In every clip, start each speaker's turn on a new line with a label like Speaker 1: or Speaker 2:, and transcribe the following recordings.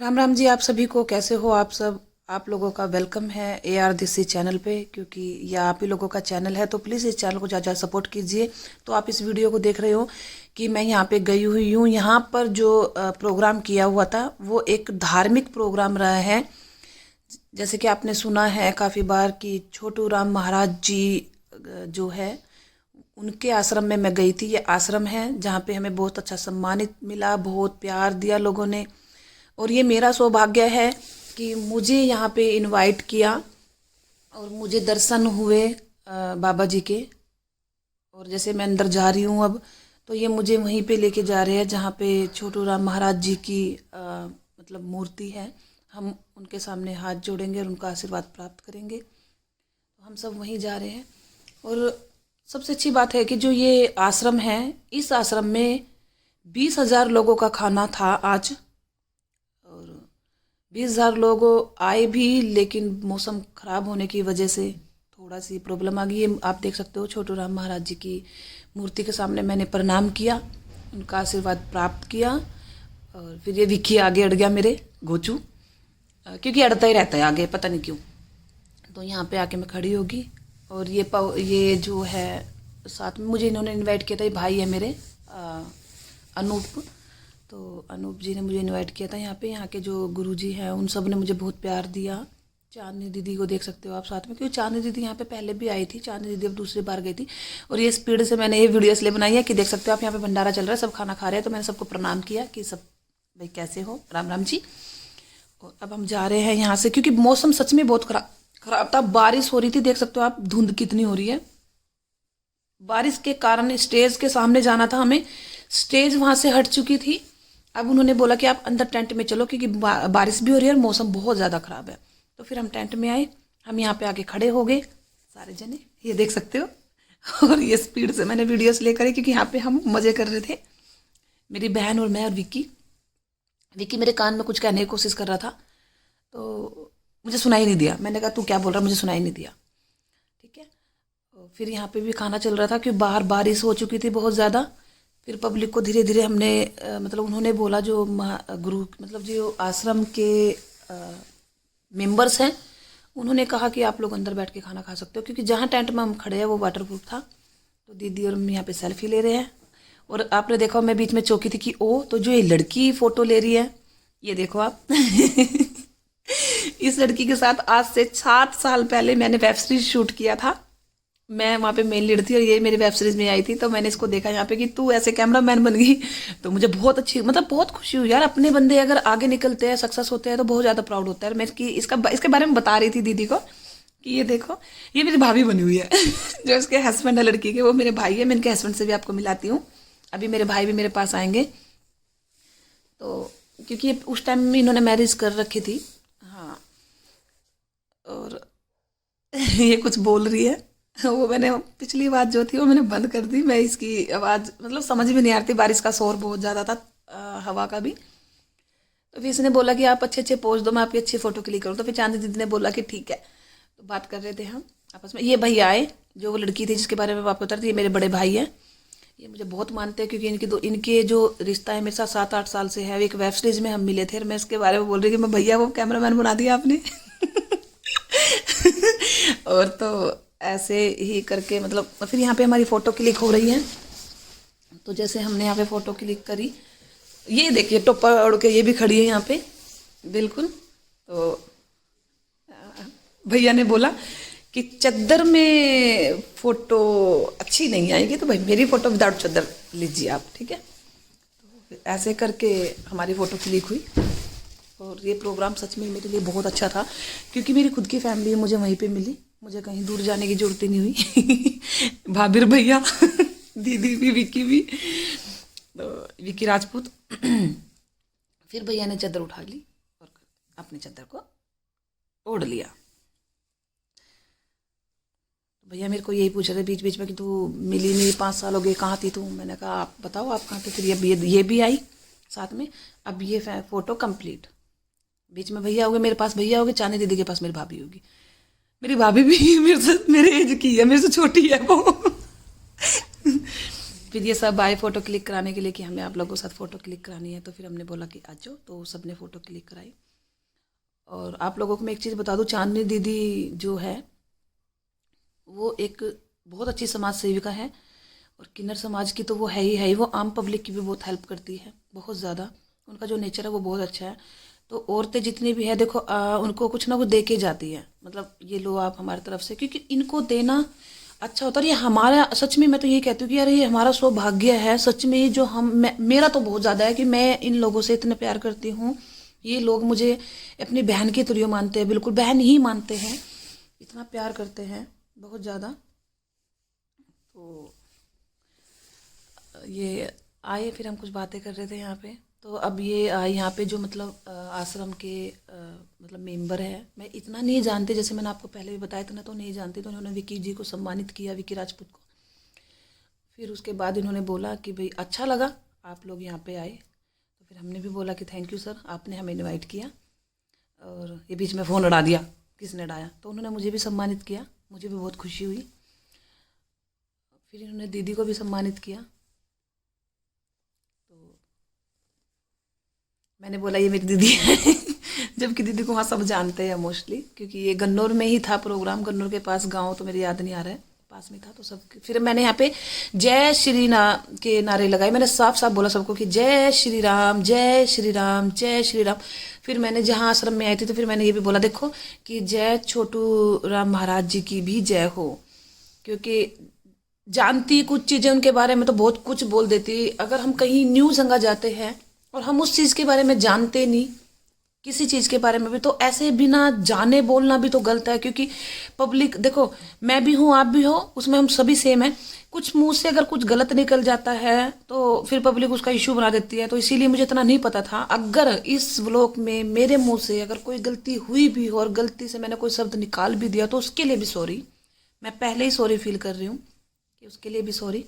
Speaker 1: राम राम जी। आप सभी को कैसे हो आप सब। आप लोगों का वेलकम है ARDC चैनल पे, क्योंकि यह आप ही लोगों का चैनल है, तो प्लीज़ इस चैनल को ज़्यादा सपोर्ट कीजिए। तो आप इस वीडियो को देख रहे हो कि मैं यहाँ पे गई हुई हूँ। यहाँ पर जो प्रोग्राम किया हुआ था वो एक धार्मिक प्रोग्राम रहा है। जैसे कि आपने सुना है काफ़ी बार कि छोटू राम महाराज जी जो है उनके आश्रम में मैं गई थी। ये आश्रम है जहाँ पे हमें बहुत अच्छा सम्मानित मिला, बहुत प्यार दिया लोगों ने। और ये मेरा सौभाग्य है कि मुझे यहाँ पे इनवाइट किया और मुझे दर्शन हुए बाबा जी के। और जैसे मैं अंदर जा रही हूँ अब, तो ये मुझे वहीं पे लेके जा रहे हैं जहाँ पे छोटू राम महाराज जी की मतलब मूर्ति है। हम उनके सामने हाथ जोड़ेंगे और उनका आशीर्वाद प्राप्त करेंगे। तो हम सब वहीं जा रहे हैं। और सबसे अच्छी बात है कि जो ये आश्रम है, इस आश्रम में 20,000 लोगों का खाना था आज। और 20,000 लोग आए भी, लेकिन मौसम खराब होने की वजह से थोड़ा सी प्रॉब्लम आ गई। ये आप देख सकते हो छोटू राम महाराज जी की मूर्ति के सामने मैंने प्रणाम किया, उनका आशीर्वाद प्राप्त किया। और फिर ये विक्की आगे अड़ गया, मेरे गोचू, क्योंकि अड़ता ही रहता है आगे, पता नहीं क्यों। तो यहाँ पे आके मैं खड़ी होगी। और ये जो है साथ में मुझे इन्होंने इनवाइट किया था, ये भाई है मेरे अनूप। तो अनूप जी ने मुझे इनवाइट किया था यहाँ पे। यहाँ के जो गुरुजी हैं उन सब ने मुझे बहुत प्यार दिया। चांदनी दीदी को देख सकते हो आप साथ में, क्योंकि चांदनी दीदी यहाँ पे पहले भी आई थी। चांदनी दीदी अब दूसरी बार गई थी। और ये स्पीड से मैंने ये वीडियो इसलिए बनाई है कि देख सकते हो आप, यहाँ पे भंडारा चल रहा है, सब खाना खा रहे हैं। तो मैंने सबको प्रणाम किया कि सब भाई कैसे हो, राम राम जी। और अब हम जा रहे हैं यहाँ से, क्योंकि मौसम सच में बहुत खराब था। बारिश हो रही थी, देख सकते हो आप धुंध कितनी हो रही है। बारिश के कारण स्टेज के सामने जाना था हमें, स्टेज वहां से हट चुकी थी। अब उन्होंने बोला कि आप अंदर टेंट में चलो, क्योंकि बारिश भी हो रही है और मौसम बहुत ज़्यादा ख़राब है। तो फिर हम टेंट में आए, हम यहाँ पे आके खड़े हो गए सारे जने, ये देख सकते हो। और ये स्पीड से मैंने वीडियोस लेकर आई, क्योंकि यहाँ पे हम मज़े कर रहे थे, मेरी बहन और मैं और विक्की। विक्की मेरे कान में कुछ कहने की कोशिश कर रहा था, तो मुझे सुनाई नहीं दिया। मैंने कहा तू क्या बोल रहा, मुझे सुनाई नहीं दिया। ठीक है। फिर यहाँ पे भी खाना चल रहा था, क्योंकि बाहर बारिश हो चुकी थी बहुत ज़्यादा। फिर पब्लिक को धीरे धीरे हमने मतलब उन्होंने बोला, जो गुरु मतलब जो आश्रम के मेंबर्स हैं, उन्होंने कहा कि आप लोग अंदर बैठ के खाना खा सकते हो, क्योंकि जहाँ टेंट में हम खड़े हैं वो वाटरप्रूफ था। तो दीदी और हम यहाँ पे सेल्फी ले रहे हैं। और आपने देखा मैं बीच में चौकी थी कि ओ, तो जो ये लड़की फ़ोटो ले रही है, ये देखो आप। इस लड़की के साथ आज से 7 साल पहले मैंने वेब सीरीज शूट किया था। मैं वहाँ पे मेन लीड थी और ये मेरी वेब सीरीज में आई थी। तो मैंने इसको देखा यहाँ पे कि तू ऐसे कैमरा मैन बन गई। तो मुझे बहुत अच्छी, मतलब बहुत खुशी हुई यार। अपने बंदे अगर आगे निकलते हैं, सक्सेस होते हैं, तो बहुत ज़्यादा प्राउड होता है। मैं इसके बारे में बता रही थी दीदी को कि ये देखो, ये मेरी भाभी बनी हुई है। जो इसके हस्बैंड है लड़की के, वो मेरे भाई है। मैं इनके हस्बैंड से भी आपको मिलाती हूँ। अभी मेरे भाई भी मेरे पास आएंगे। तो क्योंकि उस टाइम में इन्होंने मैरिज कर रखी थी। हाँ। और ये कुछ बोल रही है। वो मैंने पिछली बात जो थी वो मैंने बंद कर दी। मैं इसकी आवाज़ मतलब समझ में नहीं आ रही थी, बारिश का शोर बहुत ज़्यादा था, हवा का भी। तो फिर इसने बोला कि आप अच्छे अच्छे पोज दो, मैं आपकी अच्छी फ़ोटो क्लिक करूँ। तो फिर चांदी दीदी ने बोला कि ठीक है। तो बात कर रहे थे हम आपस में। ये भैया आए, जो वो लड़की थी जिसके बारे में आपको बता रही थी, ये मेरे बड़े भाई हैं। ये मुझे बहुत मानते हैं, क्योंकि इनके जो रिश्ता है मेरे साथ 7-8 साल से है। एक वेब सीरीज में हम मिले थे और मैं इसके बारे में बोल रही कि मैं भैया वो कैमरामैन बना दिया आपने। और तो ऐसे ही करके मतलब फिर यहाँ पे हमारी फ़ोटो क्लिक हो रही है। तो जैसे हमने यहाँ पे फ़ोटो क्लिक करी, ये देखिए टोपा उड़ के ये भी खड़ी है यहाँ पे, बिल्कुल। तो भैया ने बोला कि चद्दर में फ़ोटो अच्छी नहीं आएगी, तो भाई मेरी फ़ोटो विदाउट चद्दर लीजिए आप, ठीक है। तो ऐसे करके हमारी फ़ोटो क्लिक हुई। और ये प्रोग्राम सच में मेरे लिए बहुत अच्छा था, क्योंकि मेरी खुद की फैमिली मुझे वहीं पे मिली। मुझे कहीं दूर जाने की जरूरत ही नहीं हुई। भाभीर भैया, दीदी भी, विक्की भी, तो विक्की राजपूत। फिर भैया ने चादर उठा ली और अपनी चादर को ओढ़ लिया। भैया मेरे को यही पूछ रहे बीच बीच में कि तू मिली नहीं, 5 साल हो गए, कहाँ थी तू। मैंने कहा आप बताओ आप कहाँ थे। फिर ये भी आई साथ में। अब ये फ़ोटो कंप्लीट। बीच में भैया हो गए, मेरे पास भैया हो गए, चांदी दीदी के पास मेरी भाभी होगी। मेरी भाभी भी मेरे से, मेरे एज की है, मेरे से छोटी है वो। फिर ये सब आए फ़ोटो क्लिक कराने के लिए कि हमें आप लोगों के साथ फ़ोटो क्लिक करानी है, तो फिर हमने बोला कि आ जाओ, तो सब ने फ़ोटो क्लिक कराई। और आप लोगों को मैं एक चीज़ बता दूं, चांदनी दीदी जो है वो एक बहुत अच्छी समाज सेविका है, और किन्नर समाज की तो वो है ही है ही। वो आम पब्लिक की भी बहुत हेल्प करती है, बहुत ज़्यादा। उनका जो नेचर है वो बहुत अच्छा है। तो औरतें जितनी भी है देखो, उनको कुछ ना कुछ दे के जाती है, मतलब ये लो आप हमारी तरफ से, क्योंकि इनको देना अच्छा होता है। और ये हमारा, सच में मैं तो ये कहती हूँ कि यार ये हमारा सौभाग्य है सच में। ये जो मेरा तो बहुत ज़्यादा है कि मैं इन लोगों से इतना प्यार करती हूँ। ये लोग मुझे अपनी बहन की तरह मानते हैं, बिल्कुल बहन ही मानते हैं, इतना प्यार करते हैं बहुत ज़्यादा। तो ये आए, फिर हम कुछ बातें कर रहे थे यहाँ पे। तो अब ये यहाँ पे जो मतलब आश्रम के मतलब मेंबर है, मैं इतना नहीं जानती, जैसे मैंने आपको पहले भी बताया था ना, तो नहीं जानती। तो उन्होंने विकी जी को सम्मानित किया, विकी राजपूत को। फिर उसके बाद इन्होंने बोला कि भाई अच्छा लगा आप लोग यहाँ पे आए। तो फिर हमने भी बोला कि थैंक यू सर, आपने हमें इनवाइट किया। और ये बीच में फ़ोन उड़ा दिया, किसने उड़ाया, तो उन्होंने मुझे भी सम्मानित किया, मुझे भी बहुत खुशी हुई। फिर इन्होंने दीदी को भी सम्मानित किया। तो मैंने बोला ये मेरी दीदी है जबकि दीदी को वहाँ सब जानते हैं मोस्टली, क्योंकि ये गन्नौर में ही था प्रोग्राम, गन्नौर के पास गांव, तो मेरी याद नहीं आ रहा है, पास में था। तो सब फिर मैंने यहाँ पे जय श्री राम के नारे लगाए। मैंने साफ साफ बोला सबको कि जय श्री राम, जय श्री राम, जय श्री राम। फिर मैंने जहाँ आश्रम में आई थी, तो फिर मैंने ये भी बोला देखो कि जय छोटू राम महाराज जी की भी जय हो, क्योंकि जानती कुछ चीज़ें उनके बारे में तो बहुत कुछ बोल देती। अगर हम कहीं न्यू जगह जाते हैं और हम उस चीज़ के बारे में जानते नहीं, किसी चीज़ के बारे में भी, तो ऐसे बिना जाने बोलना भी तो गलत है। क्योंकि पब्लिक देखो, मैं भी हूँ आप भी हो, उसमें हम सभी सेम है। कुछ मुंह से अगर कुछ गलत निकल जाता है तो फिर पब्लिक उसका इशू बना देती है। तो इसीलिए मुझे इतना नहीं पता था। अगर इस व्लॉग में मेरे मुंह से अगर कोई गलती हुई भी हो और गलती से मैंने कोई शब्द निकाल भी दिया, तो उसके लिए भी सॉरी। मैं पहले ही सॉरी फील कर रही हूँ कि उसके लिए भी सॉरी।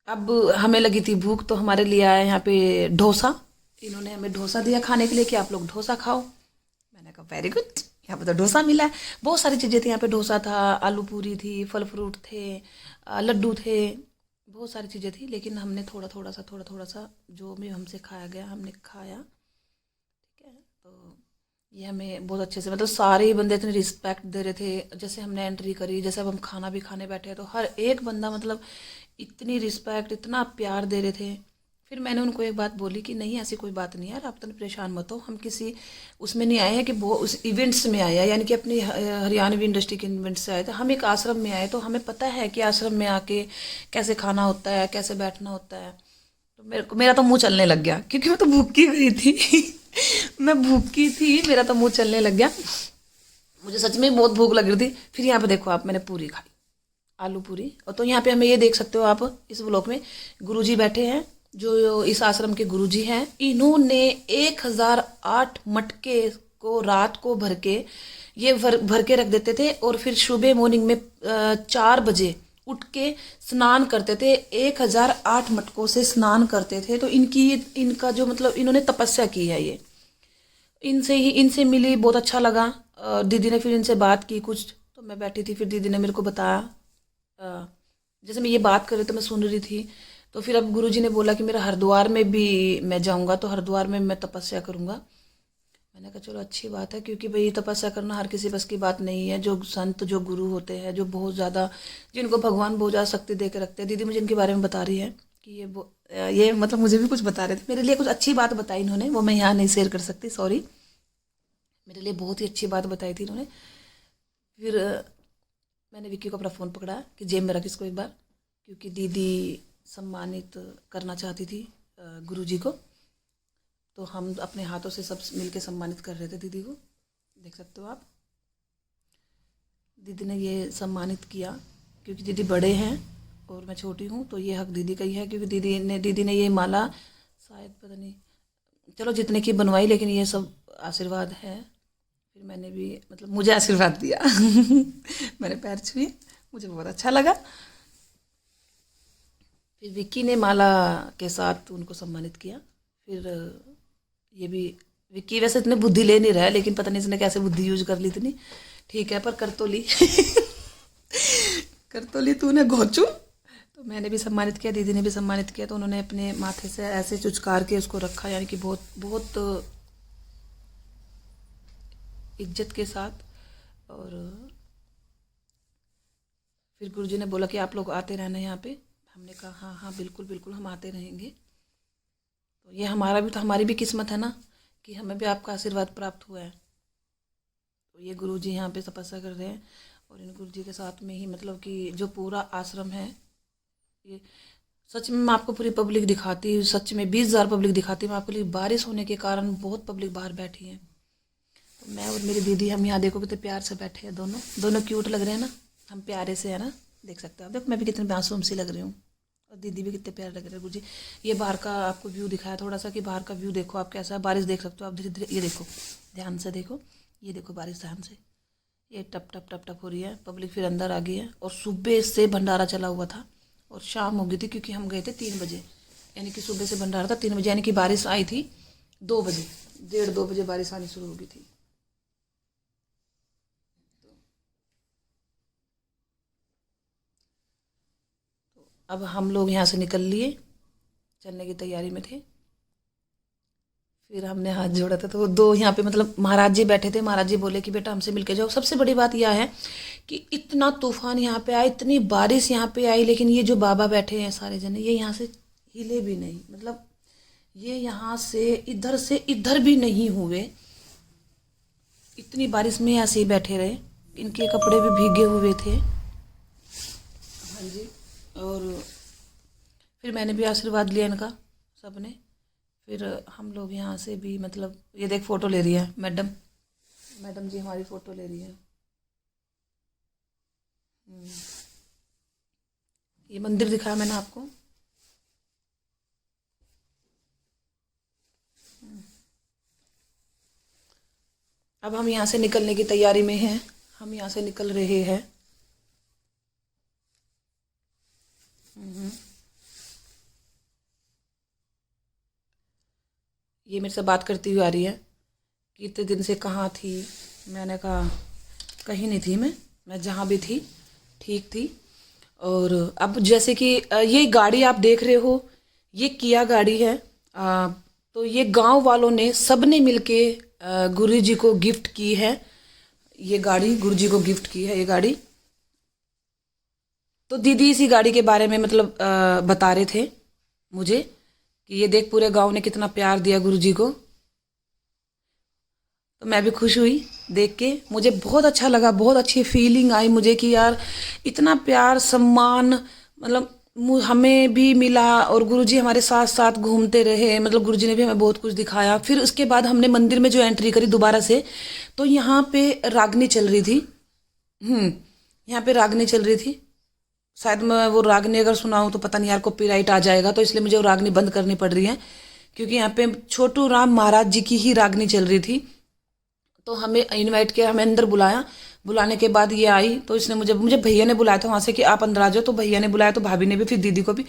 Speaker 1: अब हमें लगी थी भूख, तो हमारे लिए आया यहाँ पे डोसा। इन्होंने हमें डोसा दिया खाने के लिए कि आप लोग डोसा खाओ। मैंने कहा वेरी गुड, यहाँ पे तो डोसा मिला है। बहुत सारी चीज़ें थी यहाँ पे, डोसा था, आलू पूरी थी, फल फ्रूट थे, लड्डू थे, बहुत सारी चीज़ें थी। लेकिन हमने थोड़ा थोड़ा सा जो भी हमसे खाया गया हमने खाया, ठीक है। तो ये हमें बहुत अच्छे से, मतलब सारे ही बंदे इतने रिस्पेक्ट दे रहे थे। जैसे हमने एंट्री करी, जैसे अब हम खाना भी खाने बैठे हैं, तो हर एक बंदा मतलब इतनी रिस्पेक्ट, इतना प्यार दे रहे थे। फिर मैंने उनको एक बात बोली कि नहीं ऐसी कोई बात नहीं है यार, आप तो परेशान मत हो, हम किसी उसमें नहीं आए हैं कि वो उस इवेंट्स में आए हैं, यानी कि अपनी हरियाणवी इंडस्ट्री के इवेंट से आए थे। हम एक आश्रम में आए, तो हमें पता है कि आश्रम में आके कैसे खाना होता है, कैसे बैठना होता है। तो मेरा तो मुंह चलने लग गया, क्योंकि मैं तो भूखी गई थी मैं भूखी थी, मेरा तो मुंह चलने लग गया। मुझे सच में बहुत भूख लग रही थी। फिर यहाँ पे देखो आप, मैंने पूरी खाई, आलू पूरी। और तो यहाँ पे हमें ये देख सकते हो आप, इस ब्लॉक में गुरुजी बैठे हैं, जो इस आश्रम के गुरुजी हैं। इन्होंने 1008 मटके को रात को भर के, ये भर के रख देते थे, और फिर सुबह मॉर्निंग में 4 बजे उठ के स्नान करते थे। 1008 मटकों से स्नान करते थे। तो इनका जो मतलब इन्होंने तपस्या की है, ये इनसे मिली, बहुत अच्छा लगा। दीदी ने फिर इनसे बात की कुछ, तो मैं बैठी थी, फिर दीदी ने मेरे को बताया। जैसे मैं ये बात कर रही तो मैं सुन रही थी। तो फिर अब गुरुजी ने बोला कि मेरा हरिद्वार में भी मैं जाऊंगा, तो हरिद्वार में मैं तपस्या करूंगा। मैंने कहा चलो अच्छी बात है, क्योंकि भाई तपस्या करना हर किसी बस की बात नहीं है। जो संत, जो गुरु होते हैं, जो बहुत ज़्यादा, जिनको भगवान बहुत ज़्यादा शक्ति दे के रखते हैं। दीदी मुझे इनके बारे में बता रही है कि ये मतलब मुझे भी कुछ बता रहे थे, मेरे लिए कुछ अच्छी बात बताई इन्होंने, वो मैं यहाँ नहीं शेयर कर सकती, सॉरी। मेरे लिए बहुत ही अच्छी बात बताई थी इन्होंने। फिर मैंने विक्की को अपना फ़ोन पकड़ा कि जेब में रख इसको एक बार, क्योंकि दीदी सम्मानित करना चाहती थी गुरुजी को। तो हम अपने हाथों से सब मिलके सम्मानित कर रहे थे दीदी को, देख सकते हो आप। दीदी ने ये सम्मानित किया, क्योंकि दीदी बड़े हैं और मैं छोटी हूँ, तो ये हक दीदी का ही है। क्योंकि दीदी ने ये माला शायद पता नहीं, चलो जितने की बनवाई, लेकिन ये सब आशीर्वाद है। फिर मैंने भी मतलब मुझे आशीर्वाद दिया मेरे पैर छुए, मुझे बहुत अच्छा लगा। फिर विक्की ने माला के साथ उनको सम्मानित किया। फिर ये भी, विक्की वैसे इतनी बुद्धि ले नहीं रहा है, लेकिन पता नहीं इसने कैसे बुद्धि यूज कर ली इतनी, ठीक है, पर कर तो ली कर तो ली तूने घोचू। तो मैंने भी सम्मानित किया, दीदी ने भी सम्मानित किया। तो उन्होंने अपने माथे से ऐसे चुचकार के उसको रखा, यानी कि बहुत बहुत इज्जत के साथ। और फिर गुरुजी ने बोला कि आप लोग आते रहना यहाँ पे। हमने कहा हाँ हाँ बिल्कुल बिल्कुल हम आते रहेंगे। तो ये हमारी भी किस्मत है ना कि हमें भी आपका आशीर्वाद प्राप्त हुआ है। तो ये गुरुजी यहाँ पे तपस्या कर रहे हैं और इन गुरुजी के साथ में ही मतलब कि जो पूरा आश्रम है, ये सच में मैं आपको पूरी पब्लिक दिखाती हूँ। सच में 20,000 पब्लिक दिखाती हूँ मैं आपके लिए। बारिश होने के कारण बहुत पब्लिक बाहर बैठी है। तो मैं और मेरी दीदी हम यहाँ देखो कितने प्यार से बैठे हैं। दोनों क्यूट लग रहे हैं ना, हम प्यारे से है ना, देख सकते हो आप। देखो मैं भी कितनी मासूम सी लग रही हूँ और दीदी भी कितने प्यारे लग रहे हैं। गुरुजी ये बाहर का आपको व्यू दिखाया थोड़ा सा कि बाहर का व्यू देखो आप कैसा है। बारिश देख सकते हो आप धीरे धीरे। ये देखो ध्यान से देखो, ये देखो बारिश ध्यान से, ये टप टप टप टप हो रही है। पब्लिक फिर अंदर आ गई है। और सुबह से भंडारा चला हुआ था और शाम हो गई थी क्योंकि हम गए थे 3 बजे, यानी कि सुबह से भंडारा था 3 बजे, यानी कि बारिश आई थी 2 बजे, 1:30-2 बजे बारिश आनी शुरू हो गई थी। अब हम लोग यहाँ से निकल लिए, चलने की तैयारी में थे। फिर हमने हाथ जोड़ा था तो वो 2 यहाँ पे मतलब महाराज जी बैठे थे। महाराज जी बोले कि बेटा हमसे मिलके जाओ। सबसे बड़ी बात यह है कि इतना तूफान यहाँ पे आया, इतनी बारिश यहाँ पे आई, लेकिन ये जो बाबा बैठे हैं सारे जने, ये यहाँ से हिले भी नहीं। मतलब ये यहाँ से इधर भी नहीं हुए। इतनी बारिश में ऐसे ही बैठे रहे। इनके कपड़े भी भीगे हुए थे। हाँ जी। और फिर मैंने भी आशीर्वाद लिया इनका, सबने। फिर हम लोग यहाँ से भी मतलब ये देख फ़ोटो ले रही है मैडम जी हमारी फ़ोटो ले रही है। ये मंदिर दिखाया मैंने आपको। अब हम यहाँ से निकलने की तैयारी में हैं। हम यहाँ से निकल रहे हैं। ये मेरे से बात करती हुई आ रही है कि इतने दिन से कहाँ थी। मैंने कहा कहीं नहीं थी, मैं जहाँ भी थी ठीक थी। और अब जैसे कि ये गाड़ी आप देख रहे हो, ये किया गाड़ी है। तो ये गांव वालों ने सबने मिलके गुरु जी को गिफ्ट की है। ये गाड़ी गुरु जी को गिफ्ट की है ये गाड़ी। तो दीदी इसी गाड़ी के बारे में मतलब बता रहे थे मुझे कि ये देख पूरे गांव ने कितना प्यार दिया गुरु जी को। तो मैं भी खुश हुई देख के, मुझे बहुत अच्छा लगा, बहुत अच्छी फीलिंग आई मुझे कि यार इतना प्यार सम्मान मतलब हमें भी मिला। और गुरुजी हमारे साथ साथ घूमते रहे, मतलब गुरुजी ने भी हमें बहुत कुछ दिखाया। फिर उसके बाद हमने मंदिर में जो एंट्री करी दोबारा से, तो यहाँ पे रागनी चल रही थी। यहाँ पे रागनी चल रही थी। शायद मैं वो रागनी अगर सुनाऊँ तो पता नहीं यार कॉपीराइट आ जाएगा, तो इसलिए मुझे वो रागनी बंद करनी पड़ रही है क्योंकि यहाँ पे छोटू राम महाराज जी की ही रागनी चल रही थी। तो हमें इनवाइट किया, हमें अंदर बुलाया। बुलाने के बाद ये आई तो इसने मुझे भैया ने बुलाया था वहाँ से कि आप अंदर आ जाओ। तो भैया ने बुलाया, तो भाभी ने भी, फिर दीदी को भी।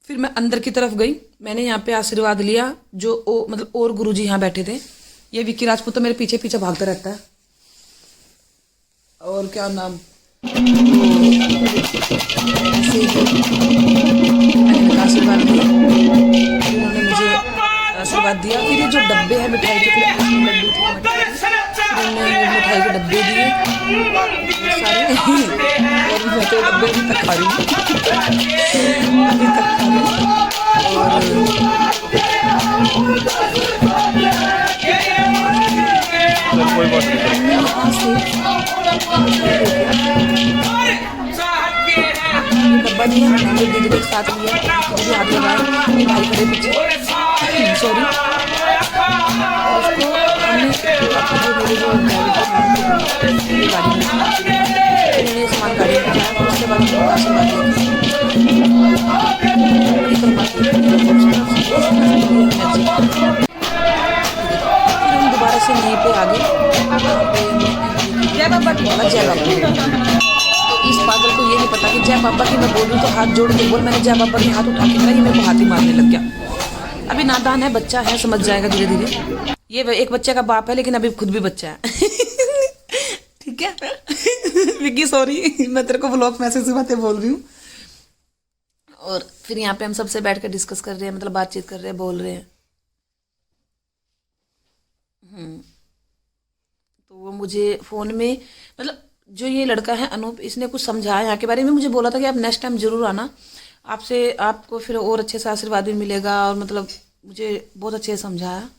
Speaker 1: फिर मैं अंदर की तरफ गई, मैंने यहाँ पे आशीर्वाद लिया। जो मतलब और गुरुजी यहाँ बैठे थे। ये विक्की राजपूत तो मेरे पीछे पीछे भागता रहता है। और क्या नाम ऐसे ही मैंने इनका आशीर्वाद लिया। उन्होंने मुझे आशीर्वाद दिया। फिर ये जो डब्बे हैं मिठाई के, फिर उसमें लड्डू थे, मिठाई के डब्बे दिए सारे। और मैं तो डब्बे अभी तक खा रही हूँ, अभी तक खा रही हूँ। और यहाँ से डब्बा दिया, मैंने दीदी के साथ लिया, मुझे हाथ लगाया, भाई खड़े पीछे, सॉरी। उसको हमने जो मेरे जो गाड़ी में मैंने सामान गाड़ी में जाया। फिर उसके बाद हमने आशीर्वाद लिया। फिर हम दोबारा से यहीं पे आ गए। जय बाबा, जय बाबा। इस पागल को ये नहीं पता कि जय बाबा की मैं बोलूँ तो हाथ जोड़ के बोल। मैंने जय बाबा के हाथ उठा के करा, ये मेरे को हाथ ही मारने लग गया। अभी नादान है, बच्चा है, समझ जाएगा धीरे धीरे। ये एक बच्चे का बाप है लेकिन अभी खुद भी बच्चा है। ठीक है विक्की, सॉरी मैं तेरे को व्लॉग मैसेज से बातें बोल रही हूँ। और फिर यहाँ पे हम सबसे बैठ कर डिस्कस कर रहे हैं, मतलब बातचीत कर रहे हैं, बोल रहे हैं। हम्म। तो वो मुझे फ़ोन में, मतलब जो ये लड़का है अनूप, इसने कुछ समझाया यहाँ के बारे में, मुझे बोला था कि आप नेक्स्ट टाइम ज़रूर आना, आपसे आपको फिर और अच्छे से आशीर्वाद भी मिलेगा, और मतलब मुझे बहुत अच्छे से समझाया।